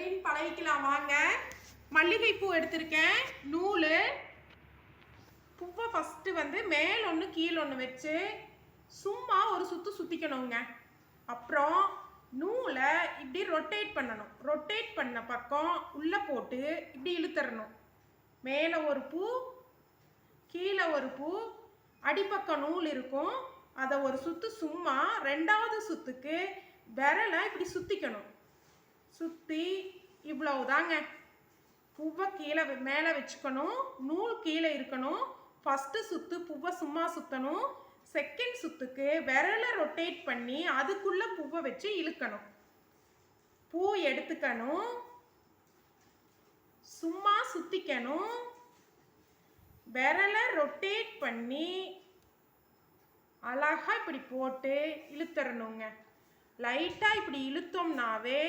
எப்படின்னு பழகிக்கலாம் வாங்க. மல்லிகைப்பூ எடுத்திருக்கேன், நூல், பூவை ஃபஸ்ட்டு வந்து மேல் ஒன்று கீழே ஒன்று வச்சு சும்மா ஒரு சுற்று சுற்றிக்கணுங்க. அப்புறம் நூலை இப்படி ரொட்டேட் பண்ணணும். ரொட்டேட் பண்ண பக்கம் உள்ளே போட்டு இப்படி இழுத்துறணும். மேலே ஒரு பூ, கீழே ஒரு பூ, அடிப்பக்கம் நூல் இருக்கும். அதை ஒரு சுற்று சும்மா, ரெண்டாவது சுற்றுக்கு விரலை இப்படி சுற்றிக்கணும். சுற்றி இவ்வளவுதாங்க. பூவை கீழே மேலே வச்சுக்கணும், நூல் கீழே இருக்கணும். ஃபஸ்ட்டு சுற்று பூவை சும்மா சுற்றணும். செகண்ட் சுற்றுக்கு விரலை ரொட்டேட் பண்ணி அதுக்குள்ளே பூவை வச்சு இழுக்கணும். பூ எடுத்துக்கணும், சும்மா சுற்றிக்கணும், விரலை ரொட்டேட் பண்ணி அழகாக இப்படி போட்டு இழுத்துறணுங்க. லைட்டாக இப்படி இழுத்தோம்னாவே